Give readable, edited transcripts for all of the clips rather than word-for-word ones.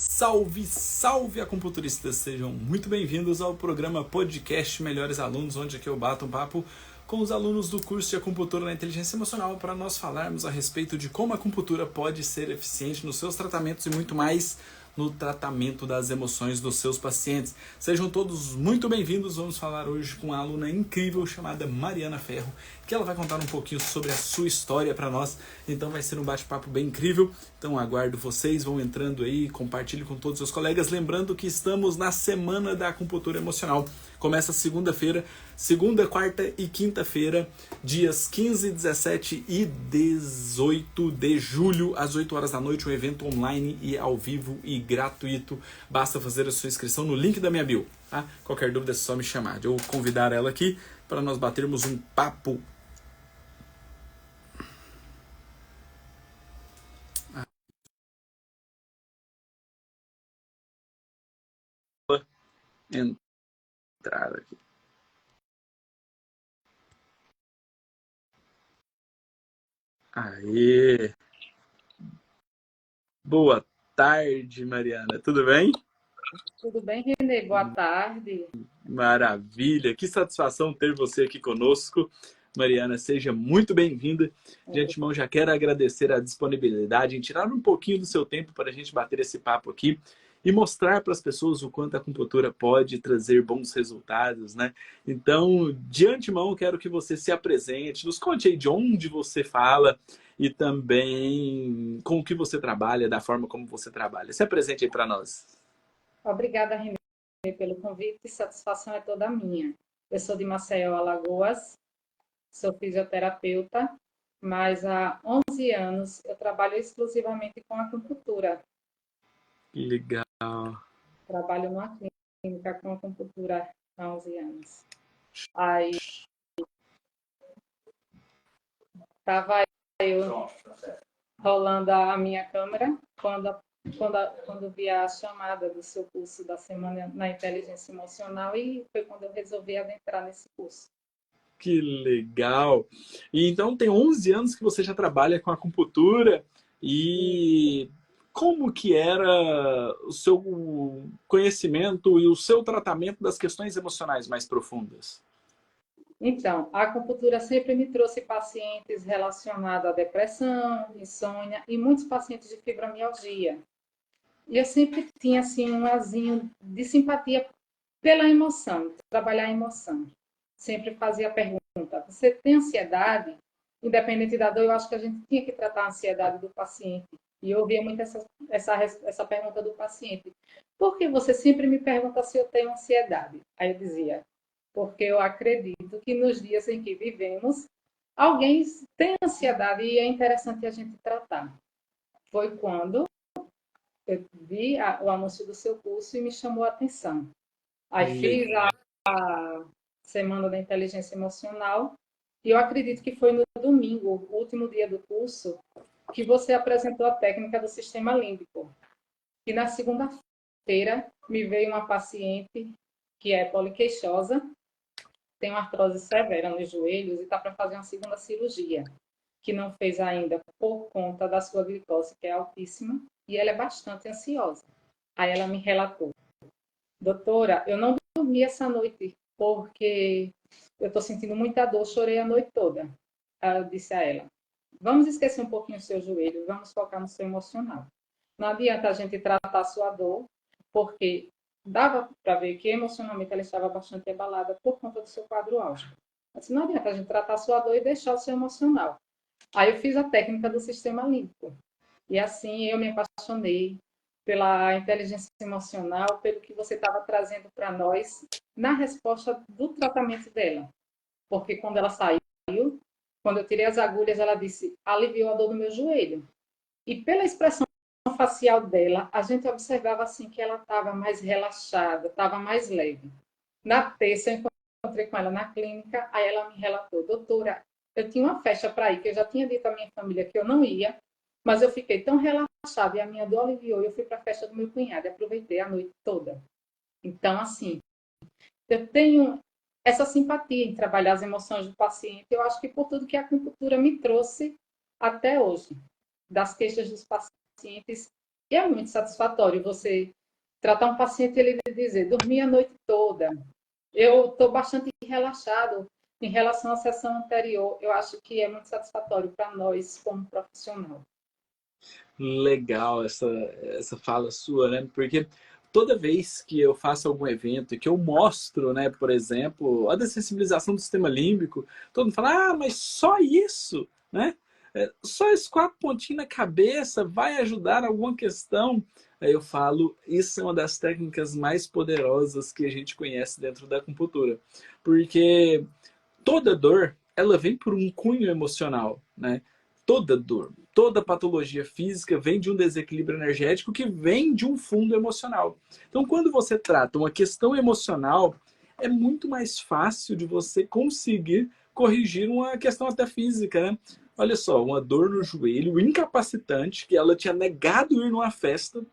Salve, salve acupunturistas! Sejam muito bem-vindos ao programa Podcast Melhores Alunos, onde aqui eu bato um papo com os alunos do curso de Acupuntura na Inteligência Emocional para nós falarmos a respeito de como a acupuntura pode ser eficiente nos seus tratamentos e muito mais no tratamento das emoções dos seus pacientes. Sejam todos muito bem-vindos. Vamos falar hoje com uma aluna incrível chamada Mariana Ferro, que ela vai contar um pouquinho sobre a sua história para nós. Então vai ser um bate-papo bem incrível. Então aguardo vocês, vão entrando aí, compartilhe com todos os seus colegas. Lembrando que estamos na Semana da Acupuntura Emocional. Começa segunda-feira, segunda, quarta e quinta-feira, dias 15, 17 e 18 de julho, às 8 horas da noite, um evento online e ao vivo e gratuito. Basta fazer a sua inscrição no link da minha bio, tá? Qualquer dúvida é só me chamar. Eu vou convidar ela aqui para nós batermos um papo. Entrar aqui. Aê! Boa tarde, Mariana. Tudo bem? Tudo bem, Renê? Boa tarde. Maravilha! Que satisfação ter você aqui conosco. Mariana, seja muito bem-vinda. De antemão, já quero agradecer a disponibilidade em tirar um pouquinho do seu tempo para a gente bater esse papo aqui e mostrar para as pessoas o quanto a acupuntura pode trazer bons resultados, né? Então, de antemão, quero que você se apresente, nos conte aí de onde você fala e também com o que você trabalha, da forma como você trabalha. Se apresente aí para nós. Obrigada, Renê, pelo convite. Satisfação é toda minha. Eu sou de Maceió, Alagoas, sou fisioterapeuta, mas há 11 anos eu trabalho exclusivamente com acupuntura. Que legal. Trabalho numa clínica com acupuntura há 11 anos. Aí estava eu rolando a minha câmera quando vi a chamada do seu curso da Semana na Inteligência Emocional e foi quando eu resolvi adentrar nesse curso. Que legal! E então tem 11 anos que você já trabalha com acupuntura e como que era o seu conhecimento e o seu tratamento das questões emocionais mais profundas? Então, a acupuntura sempre me trouxe pacientes relacionados à depressão, insônia e muitos pacientes de fibromialgia. E eu sempre tinha assim um azinho de simpatia pela emoção, trabalhar a emoção. Sempre fazia a pergunta: você tem ansiedade? Independente da dor, eu acho que a gente tinha que tratar a ansiedade do paciente. E eu ouvia muito essa pergunta do paciente: por que você sempre me pergunta se eu tenho ansiedade? Aí eu dizia: porque eu acredito que nos dias em que vivemos, alguém tem ansiedade e é interessante a gente tratar. Foi quando eu vi o anúncio do seu curso e me chamou a atenção. Aí fiz a Semana da Inteligência Emocional e eu acredito que foi no domingo, o último dia do curso, que você apresentou a técnica do sistema límbico. E na segunda-feira me veio uma paciente que é poliqueixosa, tem uma artrose severa nos joelhos e está para fazer uma segunda cirurgia, que não fez ainda por conta da sua glicose, que é altíssima, e ela é bastante ansiosa. Aí ela me relatou: doutora, eu não dormi essa noite porque eu estou sentindo muita dor, chorei a noite toda. Aí eu disse a ela: vamos esquecer um pouquinho o seu joelho, vamos focar no seu emocional. Não adianta a gente tratar a sua dor, porque dava para ver que emocionalmente ela estava bastante abalada por conta do seu quadro álgico. Assim, não adianta a gente tratar a sua dor e deixar o seu emocional. Aí eu fiz a técnica do sistema límbico. E assim eu me apaixonei pela inteligência emocional, pelo que você estava trazendo para nós na resposta do tratamento dela. Porque quando ela saiu, quando eu tirei as agulhas, ela disse: aliviou a dor no meu joelho. E pela expressão facial dela, a gente observava assim que ela estava mais relaxada, estava mais leve. Na terça, eu encontrei com ela na clínica, aí ela me relatou: doutora, eu tinha uma festa para ir, que eu já tinha dito à minha família que eu não ia, mas eu fiquei tão relaxada e a minha dor aliviou, e eu fui para a festa do meu cunhado e aproveitei a noite toda. Então, assim, eu tenho essa simpatia em trabalhar as emoções do paciente. Eu acho que por tudo que a acupuntura me trouxe até hoje, das queixas dos pacientes E é muito satisfatório você tratar um paciente e ele dizer, dormi a noite toda, eu estou bastante relaxado em relação à sessão anterior. Eu acho que é muito satisfatório para nós como profissional. Legal essa fala sua, né? Porque toda vez que eu faço algum evento e que eu mostro, né, por exemplo, a dessensibilização do sistema límbico, todo mundo fala, ah, mas só isso, né? Só esses 4 pontinhos na cabeça vai ajudar alguma questão? Aí eu falo, isso é uma das técnicas mais poderosas que a gente conhece dentro da acupuntura. Porque toda dor, ela vem por um cunho emocional, né? Toda dor, toda patologia física vem de um desequilíbrio energético que vem de um fundo emocional. Então, quando você trata uma questão emocional, é muito mais fácil de você conseguir corrigir uma questão até física, né? Olha só, uma dor no joelho incapacitante, que ela tinha negado ir numa festa,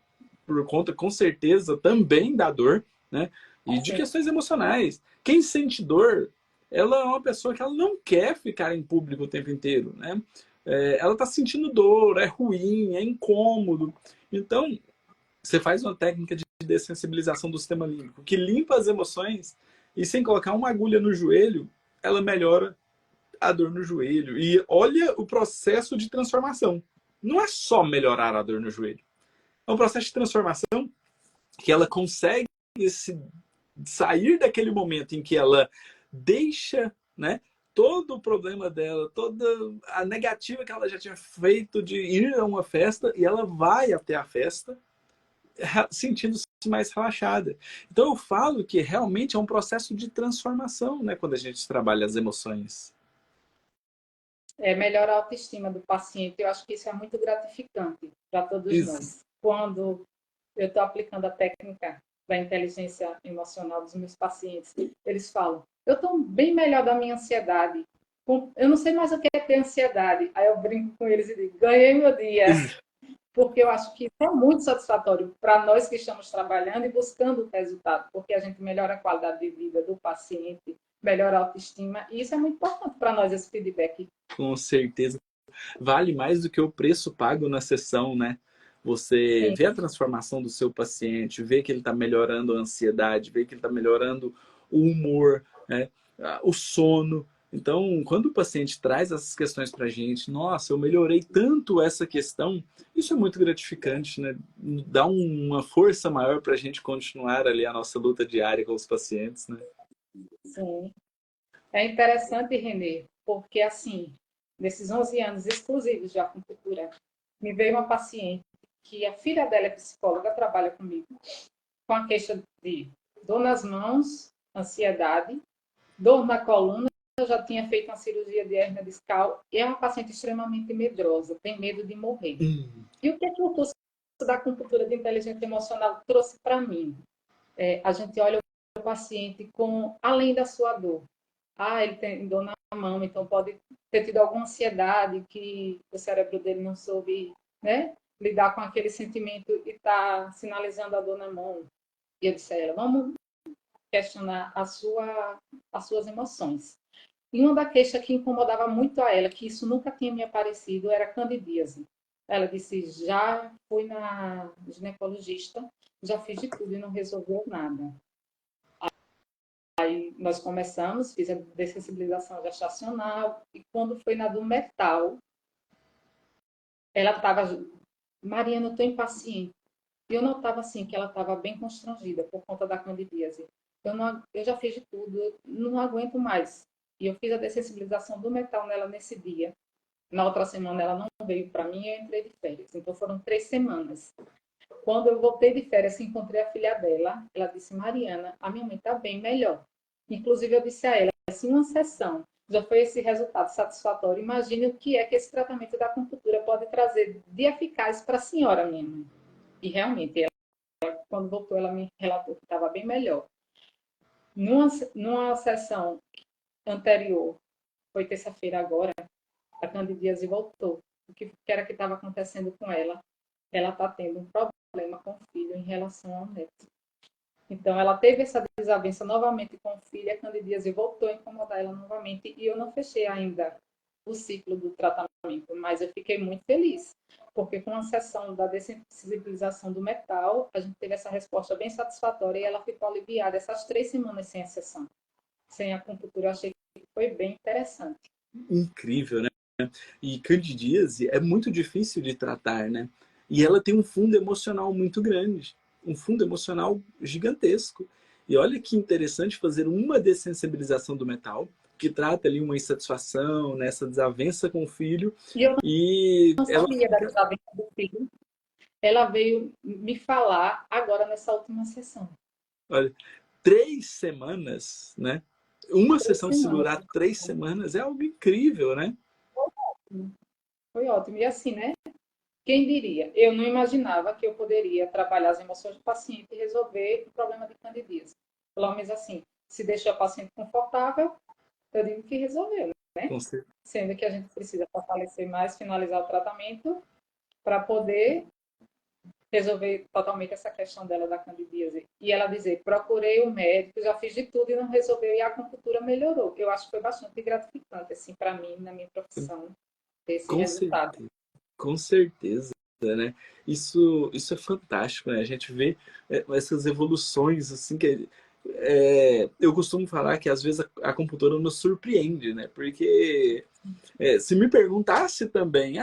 por conta, com certeza, também da dor, né? E de Sim. questões emocionais. Quem sente dor, ela é uma pessoa que ela não quer ficar em público o tempo inteiro, né? Ela está sentindo dor, é ruim, é incômodo. Então, você faz uma técnica de dessensibilização do sistema límbico que limpa as emoções e sem colocar uma agulha no joelho, ela melhora a dor no joelho. E olha o processo de transformação. Não é só melhorar a dor no joelho. É um processo de transformação que ela consegue sair daquele momento em que ela deixa, né, todo o problema dela, toda a negativa que ela já tinha feito de ir a uma festa, e ela vai até a festa sentindo-se mais relaxada. Então eu falo que realmente é um processo de transformação, né, quando a gente trabalha as emoções. Melhorar a autoestima do paciente. Eu acho que isso é muito gratificante para todos Isso. nós. Quando eu estou aplicando a técnica da inteligência emocional dos meus pacientes, eles falam, eu estou bem melhor da minha ansiedade. Eu não sei mais o que é ter ansiedade. Aí eu brinco com eles e digo, ganhei meu dia. Porque eu acho que isso é muito satisfatório para nós que estamos trabalhando e buscando o resultado, porque a gente melhora a qualidade de vida do paciente, melhora a autoestima, e isso é muito importante para nós, esse feedback. Com certeza. Vale mais do que o preço pago na sessão, né? Você Sim, vê a transformação do seu paciente, vê que ele está melhorando a ansiedade, vê que ele está melhorando o humor, né? O sono. Então, quando o paciente traz essas questões para a gente, nossa, eu melhorei tanto essa questão, isso é muito gratificante, né? Dá uma força maior para a gente continuar ali a nossa luta diária com os pacientes, né? sim. É interessante, Renê, porque assim, nesses 11 anos exclusivos de acupuntura, me veio uma paciente que a filha dela é psicóloga, trabalha comigo, com a queixa de dor nas mãos, ansiedade, dor na coluna. Eu já tinha feito uma cirurgia de hérnia discal e é uma paciente extremamente medrosa, tem medo de morrer. E o que é que o curso da acupuntura de inteligência emocional trouxe para mim? A gente olha o paciente com além da sua dor. Ah, ele tem dor na mão, então pode ter tido alguma ansiedade que o cérebro dele não soube, né, lidar com aquele sentimento e está sinalizando a dor na mão. E eu disse a ela, vamos questionar as suas emoções. E uma da queixa que incomodava muito a ela, que isso nunca tinha me aparecido, era candidíase. Ela disse, já fui na ginecologista, já fiz de tudo e não resolveu nada. Aí nós começamos, fiz a dessensibilização gestacional, e quando foi na do metal, ela estava, Mariana, eu estou impaciente. E eu notava assim que ela estava bem constrangida por conta da candidíase. Eu já fiz de tudo, eu não aguento mais. E eu fiz a dessensibilização do metal nela nesse dia. Na outra semana ela não veio para mim e eu entrei de férias. Então foram 3 semanas. Quando eu voltei de férias, encontrei a filha dela. Ela disse, Mariana, a minha mãe está bem melhor. Inclusive eu disse a ela, se uma sessão já foi esse resultado satisfatório, imagine o que é que esse tratamento da acupuntura pode trazer de eficaz para a senhora, minha mãe. E realmente, quando voltou, ela me relatou que estava bem melhor. Numa sessão anterior, foi terça-feira agora, a candidíase voltou. O que era que estava acontecendo com ela? Ela está tendo um problema com o filho em relação ao neto. Então, ela teve essa desavença novamente com o filho, a candidíase voltou a incomodar ela novamente, e eu não fechei ainda o ciclo do tratamento, mas eu fiquei muito feliz, porque com a sessão da dessensibilização do metal, a gente teve essa resposta bem satisfatória e ela ficou aliviada essas 3 semanas sem a sessão, sem a acupuntura. Eu achei que foi bem interessante. Incrível, né? E candidíase é muito difícil de tratar, né? E ela tem um fundo emocional muito grande, um fundo emocional gigantesco. E olha que interessante fazer uma dessensibilização do metal, que trata ali uma insatisfação, né, essa desavença com o filho. E eu E não ela sabia da fica, desavença do filho. Ela veio me falar agora nessa última sessão. olha, 3 semanas, né? Uma Três sessão se semanas. durar 3 semanas é algo incrível, né? Foi ótimo. E assim, né? Quem diria? Eu não imaginava que eu poderia trabalhar as emoções do paciente e resolver o problema de candidíase. Pelo menos assim, se deixar o paciente confortável, eu digo que resolveu, né? Com certeza. Sendo que a gente precisa fortalecer mais, finalizar o tratamento para poder resolver totalmente essa questão dela da candidíase. E ela dizer, procurei o médico, já fiz de tudo e não resolveu, e a acupuntura melhorou. Eu acho que foi bastante gratificante, assim, para mim, na minha profissão, ter esse Com resultado. certeza. Com certeza, né? Isso é fantástico, né? A gente vê essas evoluções, assim, eu costumo falar que às vezes a acupuntura nos surpreende, né? Porque se me perguntasse também,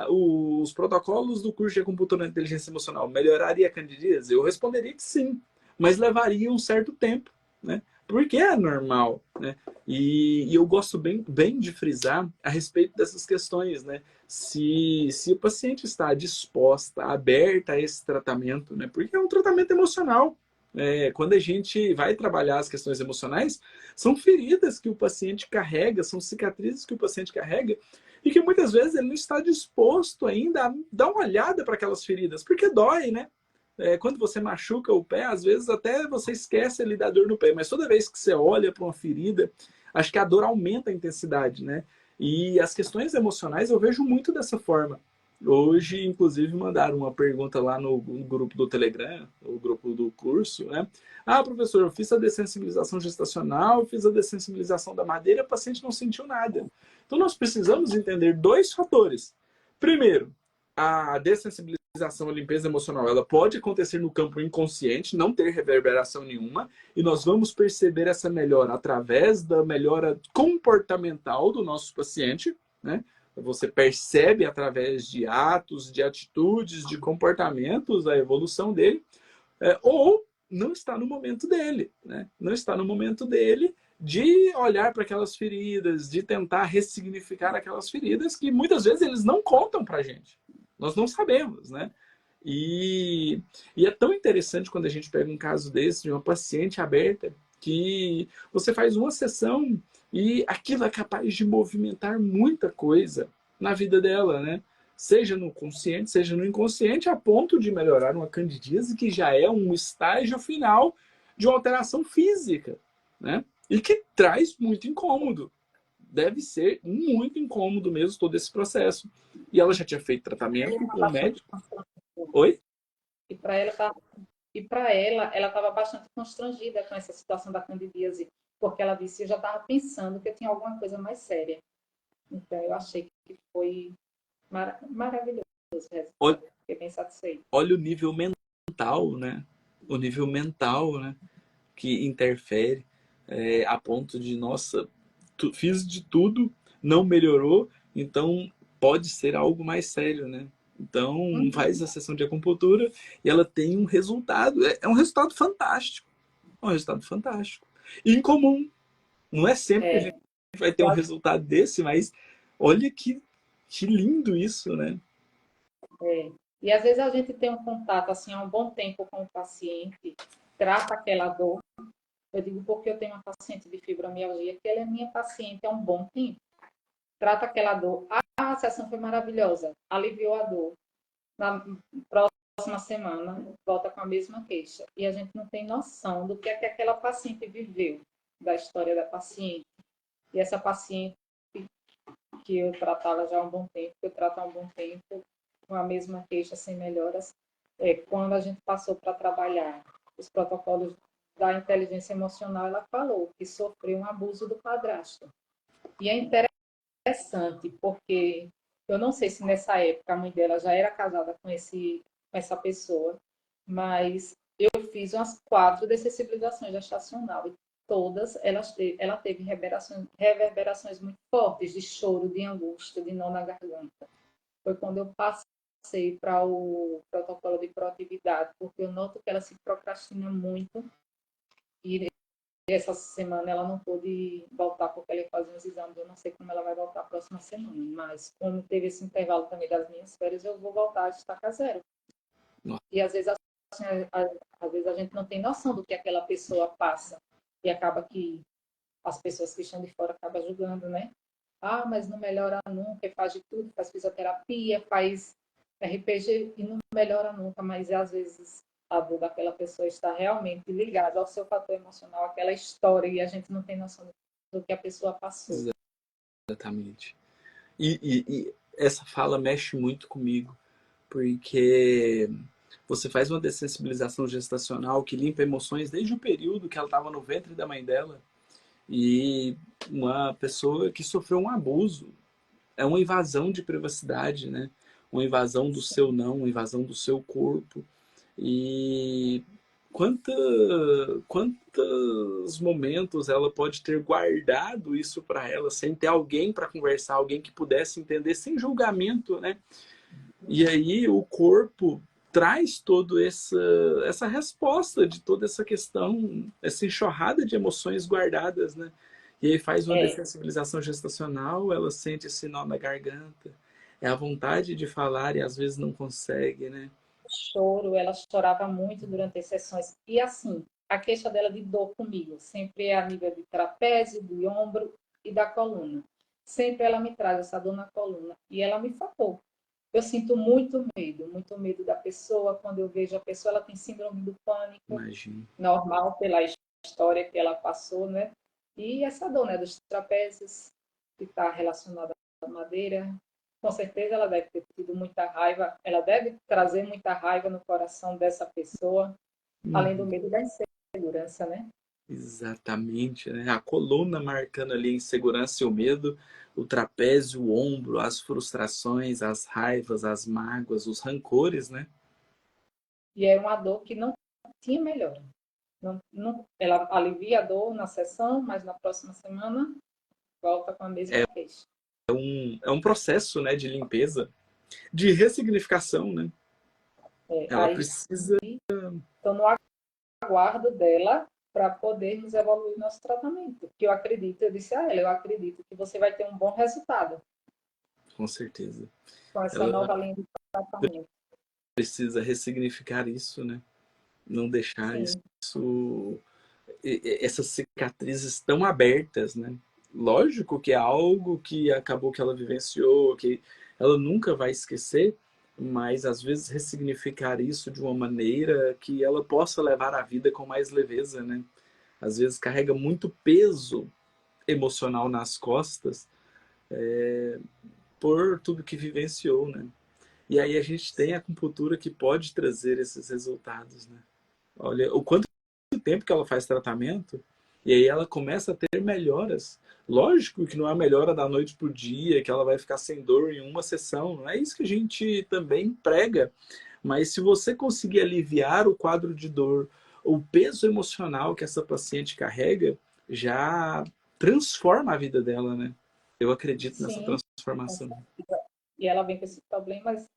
os protocolos do curso de acupuntura na inteligência emocional melhoraria a candidíase? Eu responderia que sim, mas levaria um certo tempo, né? Porque é normal, né? E eu gosto bem de frisar a respeito dessas questões, né? Se o paciente está disposta, aberta a esse tratamento, né? Porque é um tratamento emocional. Quando a gente vai trabalhar as questões emocionais, são feridas que o paciente carrega, são cicatrizes que o paciente carrega, e que muitas vezes ele não está disposto ainda a dar uma olhada para aquelas feridas, porque dói, né? Quando você machuca o pé, às vezes até você esquece ali da dor no pé, mas toda vez que você olha para uma ferida, acho que a dor aumenta a intensidade, né? E as questões emocionais eu vejo muito dessa forma. Hoje, inclusive, mandaram uma pergunta lá no grupo do Telegram, o grupo do curso, né? Professor, eu fiz a dessensibilização gestacional, fiz a dessensibilização da madeira, a paciente não sentiu nada. Então, nós precisamos entender 2 fatores. Primeiro, a dessensibilização e limpeza emocional, ela pode acontecer no campo inconsciente, não ter reverberação nenhuma, e nós vamos perceber essa melhora através da melhora comportamental do nosso paciente, né? Você percebe através de atos, de atitudes, de comportamentos a evolução dele, ou não está no momento dele, né? Não está no momento dele de olhar para aquelas feridas, de tentar ressignificar aquelas feridas que muitas vezes eles não contam para a gente. Nós não sabemos, né? E é tão interessante quando a gente pega um caso desse, de uma paciente aberta, que você faz uma sessão e aquilo é capaz de movimentar muita coisa na vida dela, né? Seja no consciente, seja no inconsciente, a ponto de melhorar uma candidíase, que já é um estágio final de uma alteração física, né? E que traz muito incômodo. Deve ser muito incômodo mesmo todo esse processo. E ela já tinha feito tratamento com o médico. Oi? E para ela, ela estava bastante constrangida com essa situação da candidíase, porque ela disse, eu já estava pensando que eu tinha alguma coisa mais séria. Então, eu achei que foi maravilhoso o Olha, resultado. Fiquei bem satisfeita. olha o nível mental, né? O nível mental, né? Que interfere a ponto de, nossa, fiz de tudo, não melhorou, então pode ser algo mais sério, né? Então faz a sessão de acupuntura e ela tem um resultado, é um resultado fantástico, é um resultado fantástico. E incomum, não é sempre que a gente vai ter um resultado desse, mas olha que lindo isso, né? E às vezes a gente tem um contato assim há um bom tempo com o paciente, trata aquela dor. Eu digo porque eu tenho uma paciente de fibromialgia que ela é minha paciente há um bom tempo. Trata aquela dor. A sessão foi maravilhosa, aliviou a dor. Na próxima semana volta com a mesma queixa. E a gente não tem noção do que é que aquela paciente viveu, da história da paciente. E essa paciente que eu tratava já há um bom tempo, que eu trato há um bom tempo, com a mesma queixa, sem melhoras, quando a gente passou para trabalhar os protocolos da inteligência emocional, ela falou que sofreu um abuso do padrasto. E é interessante, porque Eu não sei se nessa época a mãe dela já era casada com essa pessoa, mas eu fiz umas 4 dessensibilizações gestacional e todas ela teve reverberações muito fortes de choro, de angústia, de nó na garganta. Foi quando eu passei para o protocolo de proatividade, porque eu noto que ela se procrastina muito e essa semana ela não pôde voltar porque ela ia fazer uns exames. Eu não sei como ela vai voltar a próxima semana, mas como teve esse intervalo também das minhas férias, eu vou voltar a estaca zero. E às vezes, assim, às vezes a gente não tem noção do que aquela pessoa passa e acaba que as pessoas que estão de fora acabam julgando, né? Ah, mas não melhora nunca, faz de tudo, faz fisioterapia, faz RPG e não melhora nunca, mas às vezes a dor daquela pessoa está realmente ligada ao seu fator emocional, aquela história, e a gente não tem noção do que a pessoa passou. Exatamente. E essa fala mexe muito comigo, porque você faz uma dessensibilização gestacional que limpa emoções desde o período que ela estava no ventre da mãe dela. E uma pessoa que sofreu um abuso, é uma invasão de privacidade, né? Uma invasão do seu não, uma invasão do seu corpo. E quantos momentos ela pode ter guardado isso para ela, sem ter alguém para conversar, alguém que pudesse entender, sem julgamento, né? E aí o corpo traz toda essa resposta de toda essa questão, essa enxurrada de emoções guardadas, né? E aí faz uma dessensibilização gestacional, ela sente esse nó na garganta, é a vontade de falar e às vezes não consegue, né? Choro, ela chorava muito durante as sessões. E assim, a queixa dela de dor comigo sempre é a nível de trapézio, do ombro e da coluna. Sempre ela me traz essa dor na coluna. E ela me falou. Eu sinto muito medo da pessoa. Quando eu vejo a pessoa, ela tem síndrome do pânico, Imagina. normal pela história que ela passou, né? E essa dor, né, dos trapézios, que está relacionada à madeira. Com certeza ela deve ter tido muita raiva, ela deve trazer muita raiva no coração dessa pessoa, além do medo da insegurança, né? Exatamente, né? A coluna marcando ali a insegurança e o medo, o trapézio, o ombro, as frustrações, as raivas, as mágoas, os rancores, né? E é uma dor que não tinha melhora. Ela alivia a dor na sessão, mas na próxima semana volta com a mesma queixa. É um processo, né, de limpeza, de ressignificação, né? Ela Aí precisa. estou no aguardo dela para podermos evoluir nosso tratamento. Porque eu disse a ela, eu acredito que você vai ter um bom resultado. Com certeza. Com essa Ela nova linha de tratamento. precisa ressignificar isso, né? Não deixar Sim. essas cicatrizes tão abertas, né? Lógico que é algo que acabou que ela vivenciou, que ela nunca vai esquecer, mas às vezes ressignificar isso de uma maneira que ela possa levar a vida com mais leveza, né? Às vezes carrega muito peso emocional nas costas por tudo que vivenciou, né? E aí a gente tem a acupuntura que pode trazer esses resultados, né? Olha, o quanto tempo que ela faz tratamento, e aí ela começa a ter melhoras. Lógico que não é a melhora da noite pro dia, que ela vai ficar sem dor em uma sessão, não é isso que a gente também prega. Mas se você conseguir aliviar o quadro de dor, o peso emocional que essa paciente carrega, já transforma a vida dela, né? Eu acredito nessa Sim. transformação. E ela vem com esses problemas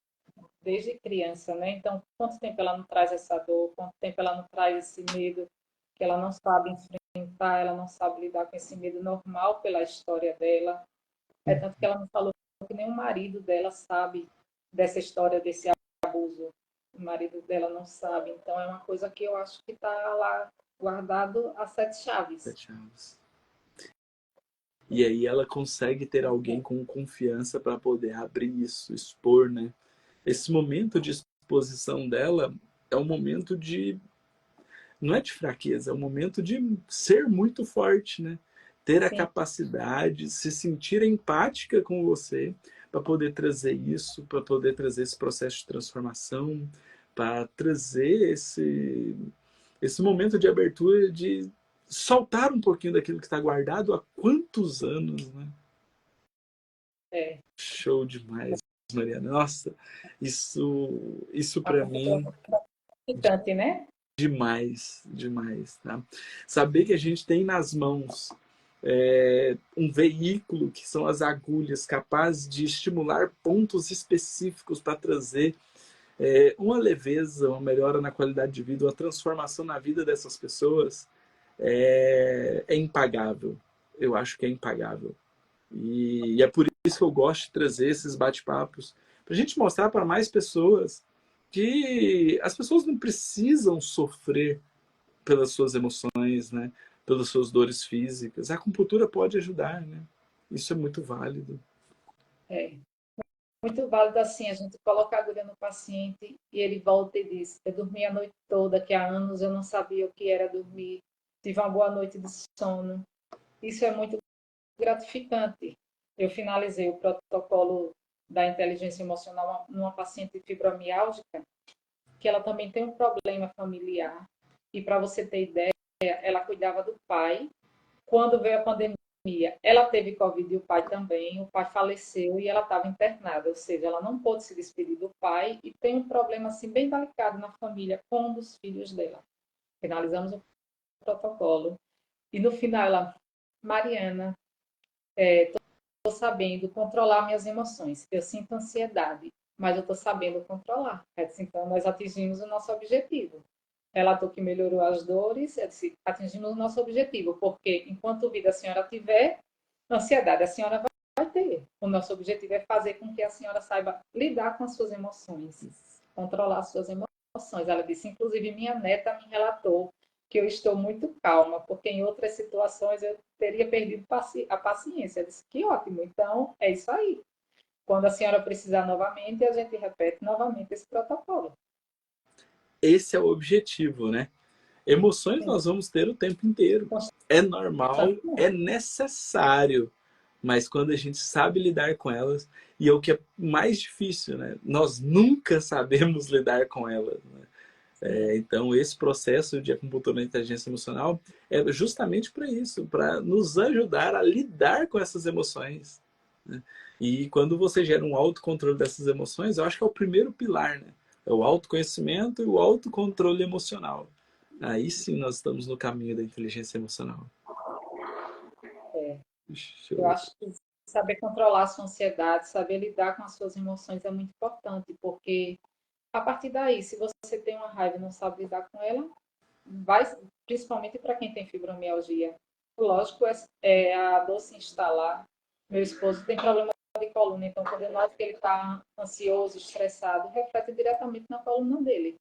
desde criança, né? Então, quanto tempo ela não traz essa dor, quanto tempo ela não traz esse medo que ela não sabe enfrentar, ela não sabe lidar com esse medo normal pela história dela. É tanto que ela me falou que nem o marido dela sabe dessa história, desse abuso. O marido dela não sabe. Então, é uma coisa que eu acho que está lá guardado a 7 chaves. E aí ela consegue ter alguém com confiança para poder abrir isso, expor, né? Esse momento de exposição dela é um momento de não é de fraqueza, é um momento de ser muito forte, né? Ter a capacidade, se sentir empática com você para poder trazer isso, para poder trazer esse processo de transformação, para trazer esse momento de abertura, de soltar um pouquinho daquilo que está guardado há quantos anos, né? É. Show demais. Mariana. Nossa, isso para mim Importante, né? demais, demais, tá? Saber que a gente tem nas mãos um veículo que são as agulhas capazes de estimular pontos específicos para trazer uma leveza, uma melhora na qualidade de vida, uma transformação na vida dessas pessoas é impagável. Eu acho que é impagável. E é por isso que eu gosto de trazer esses bate-papos, para a gente mostrar para mais pessoas que as pessoas não precisam sofrer pelas suas emoções, né? Pelas suas dores físicas. A acupuntura pode ajudar, né? Isso é muito válido. É. Muito válido assim, a gente coloca a agulha no paciente e ele volta e diz: eu dormi a noite toda, que há anos eu não sabia o que era dormir, tive uma boa noite de sono. Isso é muito gratificante. Eu finalizei o protocolo da inteligência emocional numa paciente fibromialgica, que ela também tem um problema familiar. E para você ter ideia, ela cuidava do pai. Quando veio a pandemia, ela teve Covid e o pai também. O pai faleceu e ela estava internada, ou seja, ela não pôde se despedir do pai e tem um problema assim bem delicado na família com um dos filhos dela. Finalizamos o protocolo e no final ela, Mariana, estou sabendo controlar minhas emoções. Eu sinto ansiedade, mas eu estou sabendo controlar. Então nós atingimos o nosso objetivo. Relatou que melhorou as dores, atingimos o nosso objetivo, porque enquanto vida a senhora tiver, ansiedade a senhora vai ter. O nosso objetivo é fazer com que a senhora saiba lidar com as suas emoções, controlar as suas emoções. Ela disse, inclusive, minha neta me relatou que eu estou muito calma, porque em outras situações eu teria perdido a paciência. Eu disse, que ótimo, então é isso aí. Quando a senhora precisar novamente, a gente repete novamente esse protocolo. Esse é o objetivo, né? Emoções nós vamos ter o tempo inteiro. É normal, é necessário. Mas quando a gente sabe lidar com elas, e é o que é mais difícil, né? Nós nunca sabemos lidar com elas. Né? Então, esse processo de acupuntura na inteligência emocional é justamente para isso, para nos ajudar a lidar com essas emoções. Né? E quando você gera um autocontrole dessas emoções, eu acho que é o primeiro pilar, né? É o autoconhecimento e o autocontrole emocional. Aí sim nós estamos no caminho da inteligência emocional. É. Eu Show. acho que saber controlar a sua ansiedade, saber lidar com as suas emoções é muito importante, porque a partir daí, se você tem uma raiva e não sabe lidar com ela, vai, principalmente para quem tem fibromialgia. Lógico, a dor se instalar. Meu esposo tem problema de coluna, então quando eu noto que ele está ansioso, estressado, reflete diretamente na coluna dele.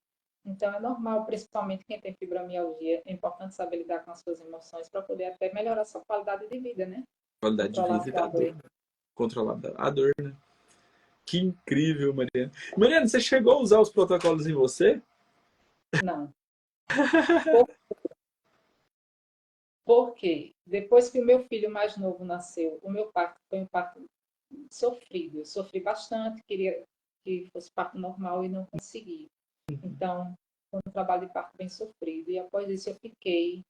Então é normal, principalmente quem tem fibromialgia, é importante saber lidar com as suas emoções para poder até melhorar a sua qualidade de vida, né? Qualidade de Controlar a vida e sua da dor. dor. Controlar a dor, né? Que incrível, Mariana. Mariana, você chegou a usar os protocolos em você? Não. Porque depois que o meu filho mais novo nasceu, o meu parto foi um parto sofrido. Eu sofri bastante, queria que fosse parto normal e não consegui. Então, foi um trabalho de parto bem sofrido. E após isso eu fiquei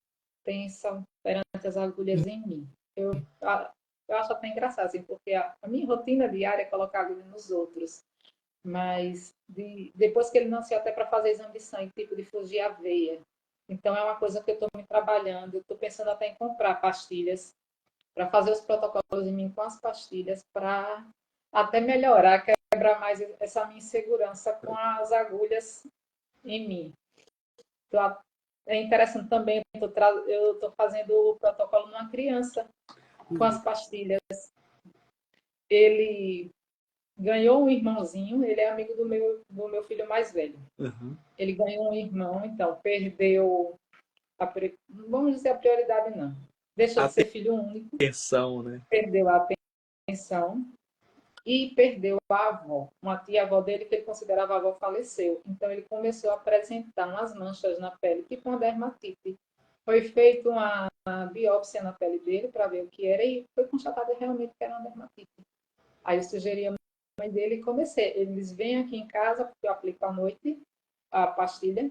tensa perante as agulhas em mim. Eu acho até engraçado, assim, porque a minha rotina diária é colocar agulha nos outros. Mas depois que ele nasceu, até para fazer exame de sangue, tipo de fugir a veia. Então, é uma coisa que eu estou me trabalhando. Eu estou pensando até em comprar pastilhas para fazer os protocolos em mim com as pastilhas, para até melhorar, quebrar mais essa minha insegurança com as agulhas em mim. Então, é interessante também, eu estou fazendo o protocolo numa criança com as pastilhas. Ele ganhou um irmãozinho, ele é amigo do meu filho mais velho. Uhum. Ele ganhou um irmão, então perdeu, vamos dizer a prioridade não. Deixou de ser filho único, Atenção, né? perdeu a pensão e perdeu a avó. Uma tia-avó dele, que ele considerava a avó, faleceu. Então ele começou a apresentar umas manchas na pele, tipo uma dermatite. Foi feita uma biópsia na pele dele para ver o que era e foi constatado realmente que era uma dermatite. Aí eu sugeri a mãe dele e comecei. Eles vêm aqui em casa, porque eu aplico à noite a pastilha,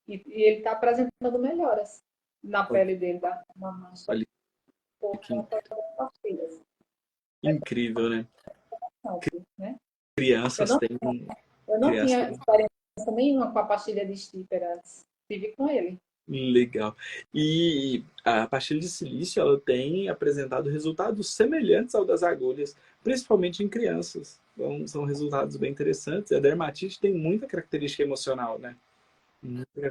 e ele está apresentando melhoras na pele dele, da mancha, Olha por que conta das pastilhas. incrível, né? Né? Crianças têm... Eu não Criança, tinha experiência nenhuma com a pastilha de Stipper antes. Tive com ele. legal. E a pastilha de silício, ela tem apresentado resultados semelhantes ao das agulhas, principalmente em crianças. Então, são resultados bem interessantes. A dermatite tem muita característica emocional, né?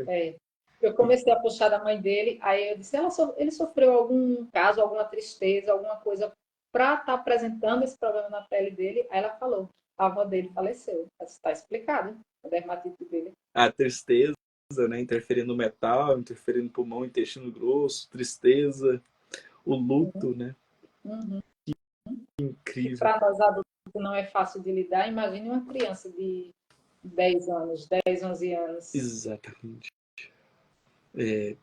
É. Eu comecei a puxar da mãe dele, aí eu disse, ele sofreu algum caso, alguma tristeza, alguma coisa para estar apresentando esse problema na pele dele. Aí ela falou, a avó dele faleceu. Está explicado, a dermatite dele. A tristeza, né? Interferindo no metal, interferindo no pulmão, intestino grosso, tristeza, o luto, né? Uhum. Que Incrível. para nós adultos não é fácil de lidar, imagine uma criança de 10 anos, 10, 11 anos. Exatamente. É,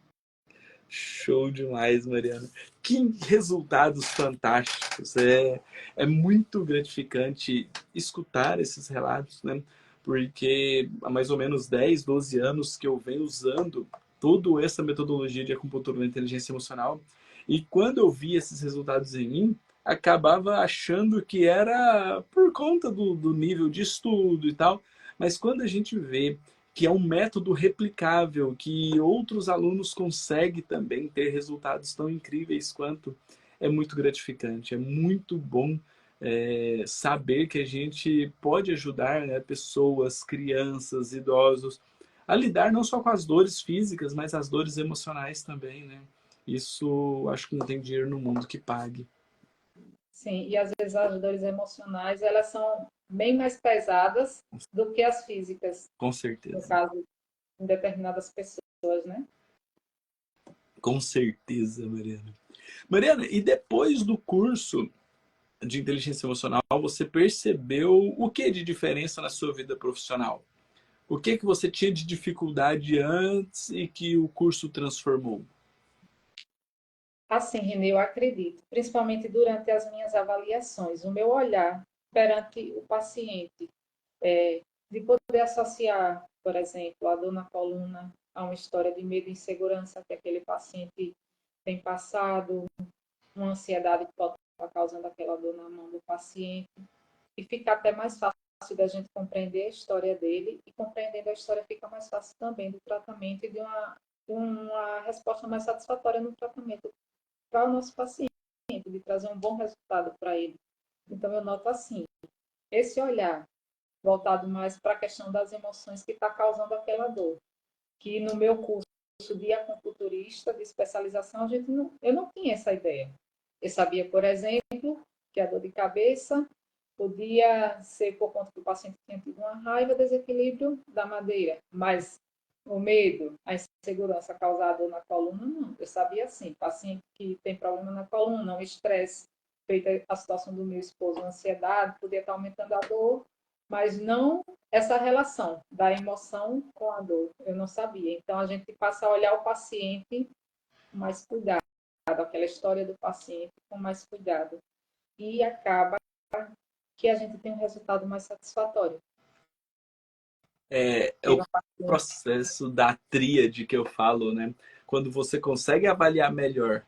show demais, Mariana. Que resultados fantásticos. É muito gratificante escutar esses relatos, né? Porque há mais ou menos 10, 12 anos que eu venho usando toda essa metodologia de acupuntura da inteligência emocional. E quando eu vi esses resultados em mim, acabava achando que era por conta do nível de estudo e tal. Mas quando a gente vê que é um método replicável, que outros alunos conseguem também ter resultados tão incríveis quanto, é muito gratificante, é muito bom saber que a gente pode ajudar, né, pessoas, crianças, idosos, a lidar não só com as dores físicas, mas as dores emocionais também, né? Isso acho que não tem dinheiro no mundo que pague. Sim, e às vezes as dores emocionais, elas são bem mais pesadas do que as físicas, Com no certeza. caso, em determinadas pessoas, né? Com certeza, Mariana. Mariana, e depois do curso de inteligência emocional, você percebeu o que de diferença na sua vida profissional? O que você tinha de dificuldade antes e que o curso transformou? Assim, Renê, eu acredito, principalmente durante as minhas avaliações, o meu olhar perante o paciente, de poder associar, por exemplo, a dor na coluna a uma história de medo e insegurança que aquele paciente tem passado, uma ansiedade que pode estar causando aquela dor na mão do paciente, e fica até mais fácil da gente compreender a história dele, e compreendendo a história fica mais fácil também do tratamento e de uma resposta mais satisfatória no tratamento para o nosso paciente, de trazer um bom resultado para ele. Então, eu noto assim, esse olhar voltado mais para a questão das emoções que está causando aquela dor, que no meu curso de acupunturista, de especialização, eu não tinha essa ideia. Eu sabia, por exemplo, que a dor de cabeça podia ser por conta que o paciente tinha tido uma raiva, desequilíbrio da madeira, mas o medo, a insegurança causada na coluna, não. Eu sabia assim, paciente que tem problema na coluna, um estresse, feita a situação do meu esposo, ansiedade, podia estar aumentando a dor, mas não essa relação da emoção com a dor. Eu não sabia. Então, a gente passa a olhar o paciente com mais cuidado, aquela história do paciente com mais cuidado. E acaba que a gente tem um resultado mais satisfatório. É Teve o uma paciente, processo da tríade que eu falo, né? Quando você consegue avaliar melhor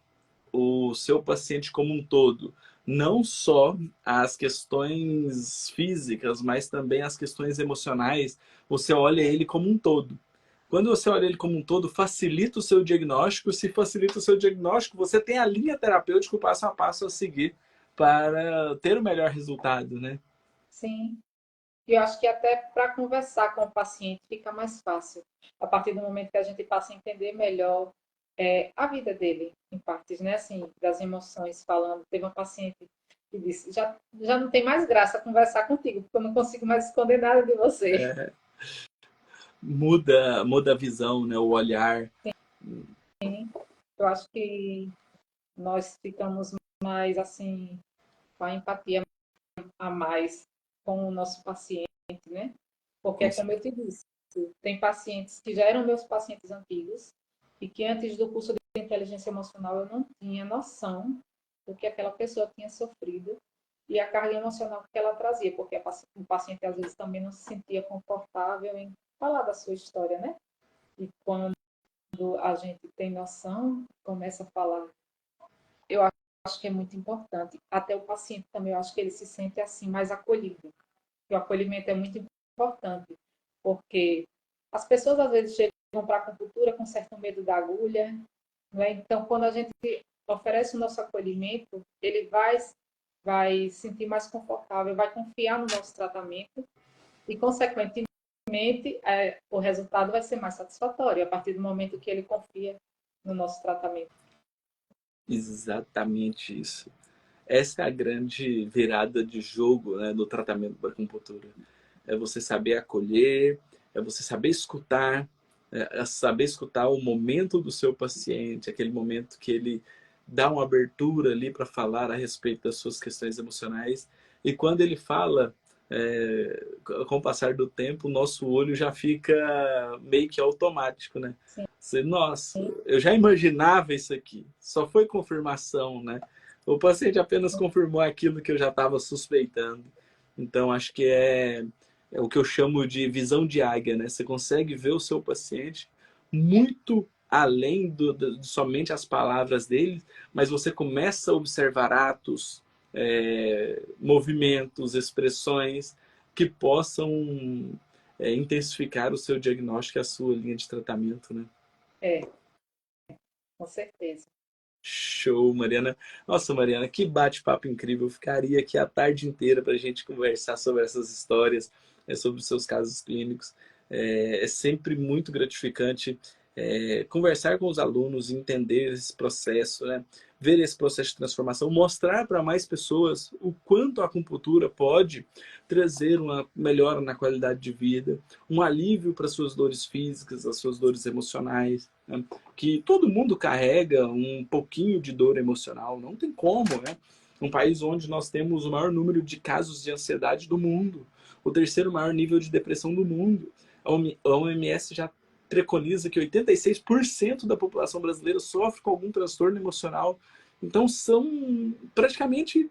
o seu paciente como um todo, não só as questões físicas, mas também as questões emocionais, você olha ele como um todo. Quando você olha ele como um todo, facilita o seu diagnóstico. Se facilita o seu diagnóstico, você tem a linha terapêutica, o passo a passo a seguir para ter o melhor resultado, né? sim. E eu acho que até para conversar com o paciente fica mais fácil, a partir do momento que a gente passa a entender melhor a vida dele, em partes, né? Assim, das emoções, falando. Teve uma paciente que disse: já não tem mais graça conversar contigo, porque eu não consigo mais esconder nada de você. É, muda a visão, né? O olhar. Eu acho que nós ficamos mais, assim, com a empatia a mais com o nosso paciente, né? Porque Com é como eu certeza. te disse, tem pacientes que já eram meus pacientes antigos e que antes do curso de inteligência emocional eu não tinha noção do que aquela pessoa tinha sofrido e a carga emocional que ela trazia, porque o paciente às vezes também não se sentia confortável em falar da sua história, né? E quando a gente tem noção, começa a falar, eu acho que é muito importante. Até o paciente também, eu acho que ele se sente assim mais acolhido. que o acolhimento é muito importante, porque as pessoas às vezes chegam para a acupuntura com certo medo da agulha, né? Então, quando a gente oferece o nosso acolhimento, ele vai se sentir mais confortável, vai confiar no nosso tratamento e, consequentemente, o resultado vai ser mais satisfatório a partir do momento que ele confia no nosso tratamento. Exatamente isso. Essa é a grande virada de jogo, né, no tratamento da acupuntura. É você saber acolher, é você é saber escutar o momento do seu paciente, aquele momento que ele dá uma abertura ali para falar a respeito das suas questões emocionais. E quando ele fala, com o passar do tempo, o nosso olho já fica meio que automático, né? Sim. Você, nossa, eu já imaginava isso aqui, só foi confirmação, né? O paciente apenas confirmou aquilo que eu já estava suspeitando. Então, acho que é o que eu chamo de visão de águia, né? Você consegue ver o seu paciente muito além de somente as palavras dele, mas você começa a observar atos, movimentos, expressões que possam intensificar o seu diagnóstico e a sua linha de tratamento, né? Com certeza. Show, Mariana. Nossa, Mariana, que bate-papo incrível. Eu ficaria aqui a tarde inteira para a gente conversar sobre essas histórias, sobre os seus casos clínicos. É sempre muito gratificante conversar com os alunos, entender esse processo, né? Ver esse processo de transformação, mostrar para mais pessoas o quanto a acupuntura pode trazer uma melhora na qualidade de vida, um alívio para suas dores físicas, as suas dores emocionais, né? Que todo mundo carrega um pouquinho de dor emocional, não tem como, né? Um país onde nós temos o maior número de casos de ansiedade do mundo, o terceiro maior nível de depressão do mundo. A OMS já preconiza que 86% da população brasileira sofre com algum transtorno emocional. Então, são praticamente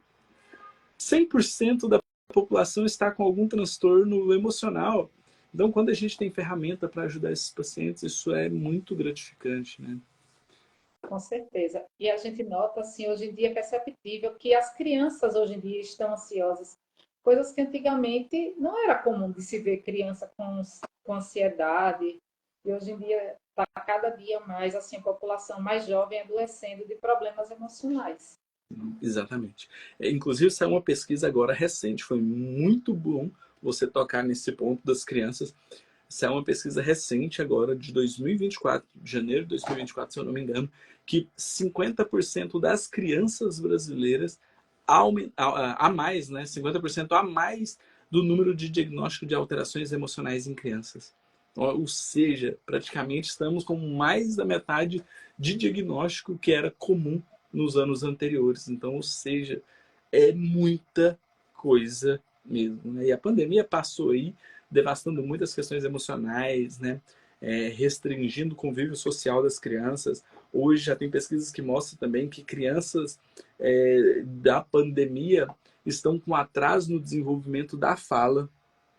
100% da população está com algum transtorno emocional. Então, quando a gente tem ferramenta para ajudar esses pacientes, isso é muito gratificante, né? Com certeza. E a gente nota, assim, hoje em dia é perceptível que as crianças hoje em dia estão ansiosas. Coisas que antigamente não era comum de se ver criança com ansiedade. E hoje em dia está cada dia mais, assim, a população mais jovem adoecendo de problemas emocionais. Exatamente. Inclusive, saiu uma pesquisa agora recente, foi muito bom você tocar nesse ponto das crianças. Saiu uma pesquisa recente agora, de 2024, de janeiro de 2024, se eu não me engano, que 50% das crianças brasileiras a mais, né? 50% a mais do número de diagnóstico de alterações emocionais em crianças. Ou seja, praticamente estamos com mais da metade de diagnóstico que era comum nos anos anteriores. Então, ou seja, é muita coisa mesmo, né? E a pandemia passou aí, devastando muitas questões emocionais, né? Restringindo o convívio social das crianças. Hoje já tem pesquisas que mostram também que crianças da pandemia estão com atraso no desenvolvimento da fala.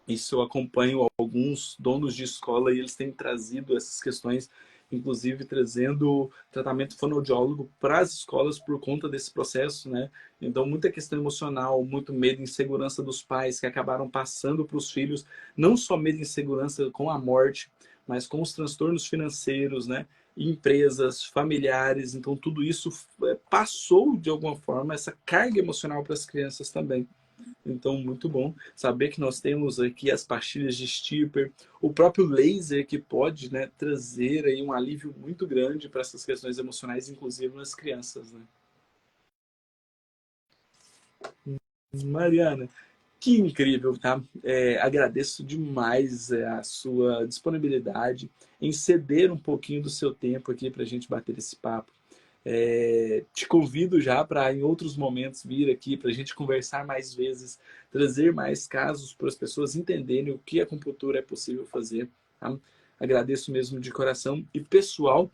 Isso eu acompanho alguns donos de escola e eles têm trazido essas questões, inclusive trazendo tratamento fonoaudiólogo para as escolas por conta desse processo, né? Então, muita questão emocional, muito medo e insegurança dos pais que acabaram passando para os filhos, não só medo e insegurança com a morte, mas com os transtornos financeiros, né? Empresas, familiares, então tudo isso passou de alguma forma essa carga emocional para as crianças também. Então, muito bom saber que nós temos aqui as pastilhas de Stipper, o próprio laser que pode, né, trazer aí um alívio muito grande para essas questões emocionais, inclusive nas crianças, né? Mariana, que incrível, tá? Agradeço demais a sua disponibilidade em ceder um pouquinho do seu tempo aqui para a gente bater esse papo. Te convido já para em outros momentos vir aqui para a gente conversar mais vezes, trazer mais casos para as pessoas entenderem o que a acupuntura é possível fazer. Tá? Agradeço mesmo de coração. E pessoal,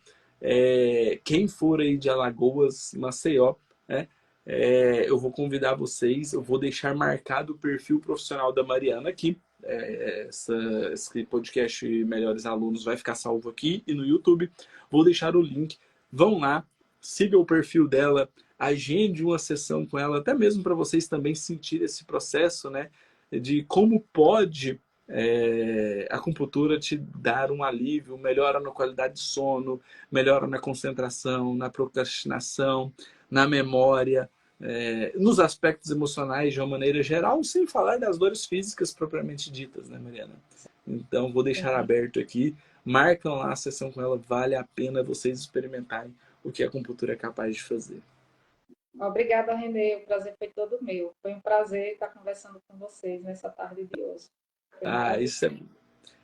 quem for aí de Alagoas, Maceió, né, eu vou convidar vocês, eu vou deixar marcado o perfil profissional da Mariana aqui. Esse podcast Melhores Alunos vai ficar salvo aqui e no YouTube. Vou deixar o link. Vão lá, siga o perfil dela, agende uma sessão com ela, até mesmo para vocês também sentirem esse processo, né? de como pode a acupuntura te dar um alívio, melhora na qualidade de sono, melhora na concentração, na procrastinação, na memória, nos aspectos emocionais de uma maneira geral, sem falar das dores físicas propriamente ditas, né, Mariana? Então, vou deixar Sim. aberto aqui. Marcam lá a sessão com ela, vale a pena vocês experimentarem o que a acupuntura é capaz de fazer. Obrigada, Renê. O prazer foi todo meu. Foi um prazer estar conversando com vocês nessa tarde de hoje. Foi Ah, maravilhoso.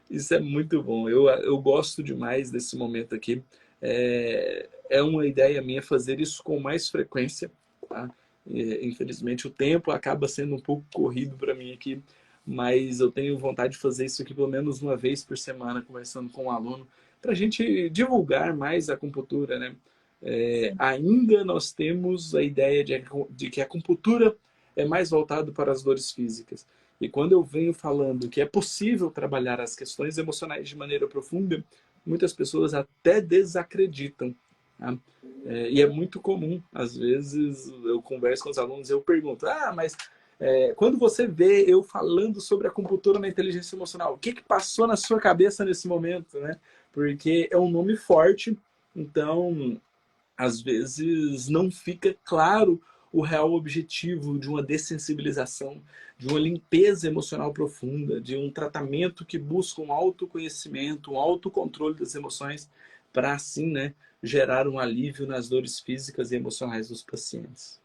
isso é muito bom. Eu gosto demais desse momento aqui. É uma ideia minha fazer isso com mais frequência. Tá? Infelizmente, o tempo acaba sendo um pouco corrido para mim aqui, mas eu tenho vontade de fazer isso aqui pelo menos uma vez por semana, conversando com um aluno, para a gente divulgar mais a acupuntura, né? Sim, Ainda nós temos a ideia de que a acupuntura é mais voltado para as dores físicas. E quando eu venho falando que é possível trabalhar as questões emocionais de maneira profunda, muitas pessoas até desacreditam. Tá? E é muito comum, às vezes eu converso com os alunos e eu pergunto, mas quando você vê eu falando sobre a acupuntura na inteligência emocional, o que passou na sua cabeça nesse momento? Né? Porque é um nome forte, então às vezes não fica claro o real objetivo de uma dessensibilização, de uma limpeza emocional profunda, de um tratamento que busca um autoconhecimento, um autocontrole das emoções, para assim, né, gerar um alívio nas dores físicas e emocionais dos pacientes.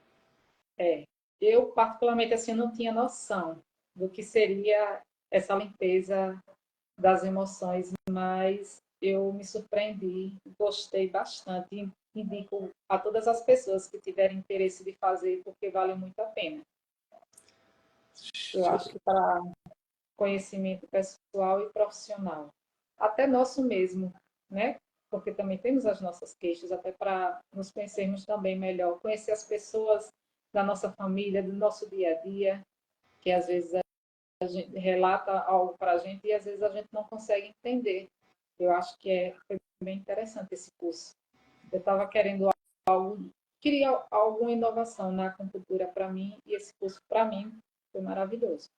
é. Eu, particularmente, assim, não tinha noção do que seria essa limpeza das emoções, mas eu me surpreendi, gostei bastante. Indico a todas as pessoas que tiverem interesse de fazer, porque vale muito a pena. Eu acho que para conhecimento pessoal e profissional, até nosso mesmo, né? Porque também temos as nossas queixas, até para nos conhecermos também melhor, conhecer as pessoas da nossa família, do nosso dia a dia, que às vezes a gente relata algo para a gente e às vezes a gente não consegue entender. Eu acho que foi bem interessante esse curso. Eu estava querendo algo, queria alguma inovação na acupuntura para mim e esse curso para mim foi maravilhoso.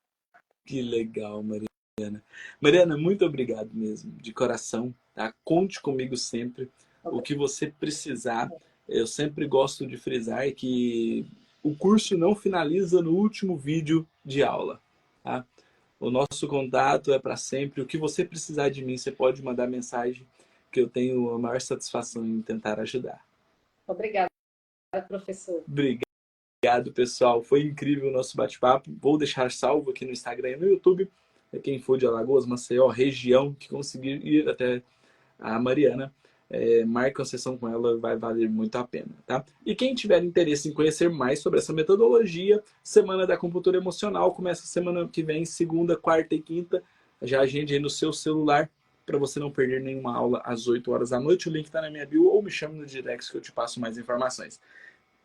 Que legal, Mariana. Mariana, muito obrigado mesmo, de coração. Tá? Conte comigo sempre. O que você precisar, eu sempre gosto de frisar que o curso não finaliza no último vídeo de aula. Tá? O nosso contato é para sempre. O que você precisar de mim, você pode mandar mensagem, que eu tenho a maior satisfação em tentar ajudar. Obrigada, professor. Obrigado, pessoal. Foi incrível o nosso bate-papo. Vou deixar salvo aqui no Instagram e no YouTube. Quem for de Alagoas, Maceió, região, que conseguir ir até a Mariana, marca uma sessão com ela, vai valer muito a pena, tá? E quem tiver interesse em conhecer mais sobre essa metodologia, Semana da Acupuntura Emocional começa semana que vem, segunda, quarta e quinta. Já agende aí no seu celular para você não perder nenhuma aula às 8 horas da noite. O link está na minha bio ou me chame no direct que eu te passo mais informações.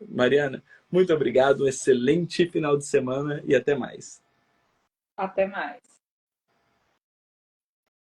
Mariana, muito obrigado, um excelente final de semana e até mais. Até mais.